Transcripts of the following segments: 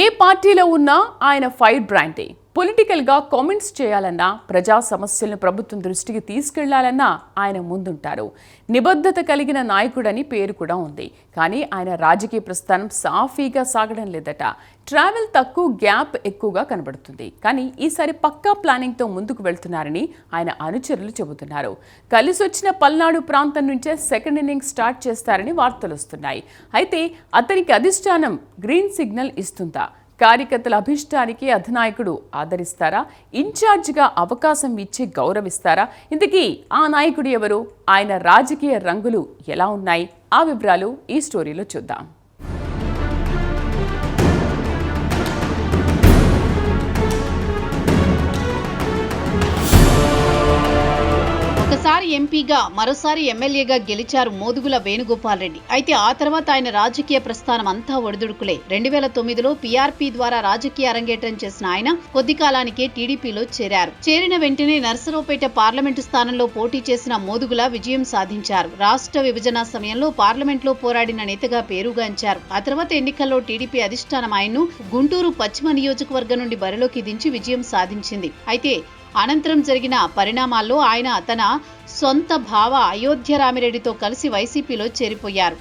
ఏ పార్టీలో ఉన్నా ఆయన ఫైర్ బ్రాండే. పొలిటికల్గా కామెంట్స్ చేయాలన్నా, ప్రజా సమస్యలను ప్రభుత్వం దృష్టికి తీసుకెళ్లాలన్నా ఆయన ముందుంటారు. నిబద్ధత కలిగిన నాయకుడని పేరు కూడా ఉంది. కానీ ఆయన రాజకీయ ప్రస్థానం సాఫీగా సాగడం లేదట. ట్రావెల్ తక్కువ, గ్యాప్ ఎక్కువగా కనబడుతుంది. కానీ ఈసారి పక్కా ప్లానింగ్తో ముందుకు వెళ్తున్నారని ఆయన అనుచరులు చెబుతున్నారు. కలిసొచ్చిన పల్నాడు ప్రాంతం నుంచే సెకండ్ ఇన్నింగ్స్ స్టార్ట్ చేస్తారని వార్తలు వస్తున్నాయి. అయితే అతనికి అధిష్టానం గ్రీన్ సిగ్నల్ ఇస్తుందా? కార్యకర్తల అభిష్టానికి అధినాయకుడు ఆదరిస్తారా? ఇన్ఛార్జిగా అవకాశం ఇచ్చి గౌరవిస్తారా? ఇంతకీ ఆ నాయకుడు ఎవరు? ఆయన రాజకీయ రంగులు ఎలా ఉన్నాయి? ఆ వివరాలు ఈ స్టోరీలో చూద్దాం. ఒకసారి ఎంపీగా, మరోసారి ఎమ్మెల్యేగా గెలిచారు మోదుగుల వేణుగోపాల్ రెడ్డి. అయితే ఆ తర్వాత ఆయన రాజకీయ ప్రస్థానం అంతా ఒడిదుడుకులే. 2009లో పీఆర్పీ ద్వారా రాజకీయ అరంగేట్రం చేసిన ఆయన కొద్ది కాలానికే టీడీపీలో చేరారు. చేరిన వెంటనే నర్సరావుపేట పార్లమెంటు స్థానంలో పోటీ చేసిన మోదుగుల విజయం సాధించారు. రాష్ట్ర విభజన సమయంలో పార్లమెంట్లో పోరాడిన నేతగా పేరుగాంచారు. ఆ తర్వాత ఎన్నికల్లో టీడీపీ అధిష్టానం ఆయన్ను గుంటూరు పశ్చిమ నియోజకవర్గం నుండి బరిలోకి దించి విజయం సాధించింది. అయితే అనంతరం జరిగిన పరిణామాల్లో ఆయన తన సొంత భావ అయోధ్య రామిరెడ్డితో కలిసి వైసీపీలో చేరిపోయారు.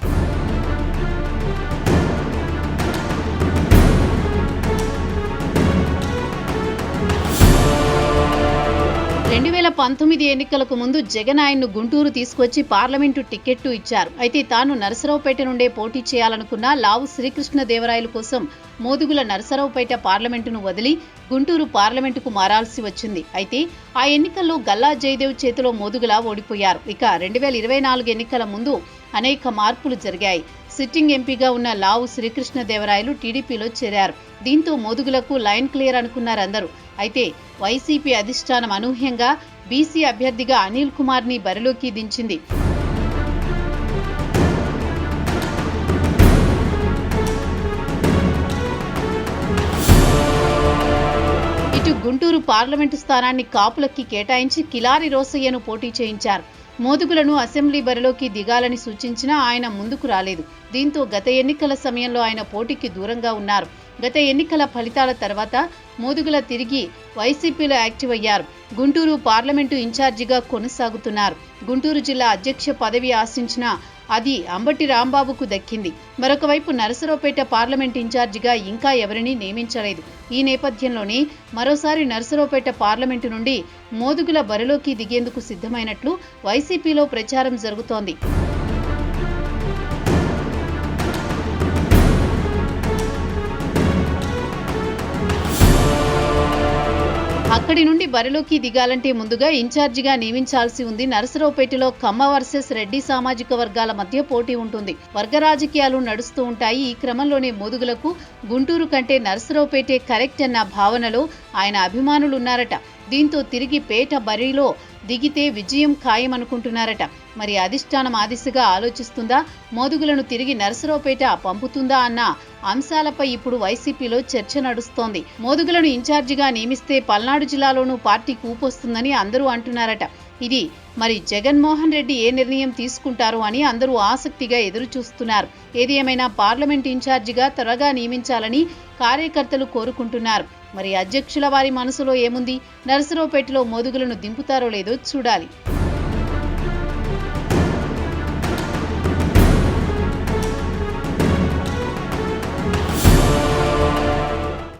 2019 ఎన్నికలకు ముందు జగన్ ఆయన్ను గుంటూరు తీసుకొచ్చి పార్లమెంటు టికెట్టు ఇచ్చారు. అయితే తాను నరసరావుపేట నుండే పోటీ చేయాలనుకున్న లావు శ్రీకృష్ణదేవరాయలు కోసం మోదుగుల నరసరావుపేట పార్లమెంటును వదిలి గుంటూరు పార్లమెంటుకు మారాల్సి వచ్చింది. అయితే ఆ ఎన్నికల్లో గల్లా జయదేవ్ చేతిలో మోదుగుల ఓడిపోయారు. ఇక 2024 ఎన్నికల ముందు అనేక మార్పులు జరిగాయి. సిట్టింగ్ ఎంపీగా ఉన్న లావు శ్రీకృష్ణదేవరాయలు టీడీపీలో చేరారు. దీంతో మోదుగులకు లైన్ క్లియర్ అనుకున్నారు అందరూ. అయితే వైసీపీ అధిష్టానం అనూహ్యంగా బీసీ అభ్యర్థిగా అనిల్ కుమార్ ని బరిలోకి దించింది. ఇటు గుంటూరు పార్లమెంటు స్థానాన్ని కాపులకి కేటాయించి కిలారి రోసయ్యను పోటీ చేయించారు. మోదుగులను అసెంబ్లీ బరిలోకి దిగాలని సూచించినా ఆయన ముందుకు రాలేదు. దీంతో గత ఎన్నికల సమయంలో ఆయన పోటీకి దూరంగా ఉన్నారు. గత ఎన్నికల ఫలితాల తర్వాత మోదుగుల తిరిగి వైసీపీలో యాక్టివ్ అయ్యారు. గుంటూరు పార్లమెంటు ఇన్ఛార్జిగా కొనసాగుతున్నారు. గుంటూరు జిల్లా అధ్యక్ష పదవి ఆశించిన అది అంబటి రాంబాబుకు దక్కింది. మరొక వైపు నరసరావుపేట పార్లమెంట్ ఇన్ఛార్జిగా ఇంకా ఎవరినీ నియమించలేదు. ఈ నేపథ్యంలోనే మరోసారి నరసరావుపేట పార్లమెంటు నుండి మోదుగుల బరిలోకి దిగేందుకు సిద్ధమైనట్లు వైసీపీలో ప్రచారం జరుగుతోంది. అక్కడి నుండి బరిలోకి దిగాలంటే ముందుగా ఇన్ఛార్జిగా నియమించాల్సి ఉంది. నరసరావుపేటలో కమ్మ వర్సెస్ రెడ్డి సామాజిక వర్గాల మధ్య పోటీ ఉంటుంది. వర్గ రాజకీయాలు నడుస్తూ ఉంటాయి. ఈ క్రమంలోనే మోదుగులకు గుంటూరు కంటే నరసరావుపేటే కరెక్ట్ అన్న భావనలో ఆయన అభిమానులున్నారట. దీంతో తిరిగి పేట బరిలో దిగితే విజయం ఖాయమనుకుంటున్నారట. మరి అధిష్టానం ఆ దిశగా ఆలోచిస్తుందా? మోదుగులను తిరిగి నరసరావుపేట పంపుతుందా అన్న అంశాలపై ఇప్పుడు వైసీపీలో చర్చ నడుస్తోంది. మోదుగులను ఇన్ఛార్జిగా నియమిస్తే పల్నాడు జిల్లాలోనూ పార్టీకి ఊపొస్తుందని అందరూ అంటున్నారట. ఇది మరి జగన్మోహన్ రెడ్డి ఏ నిర్ణయం తీసుకుంటారు అని అందరూ ఆసక్తిగా ఎదురు చూస్తున్నారు. ఏది ఏమైనా పార్లమెంట్ ఇన్ఛార్జిగా త్వరగా నియమించాలని కార్యకర్తలు కోరుకుంటున్నారు. మరి అధ్యక్షుల వారి మనసులో ఏముంది? నరసరావుపేటలో మోదుగులను దింపుతారో లేదో చూడాలి.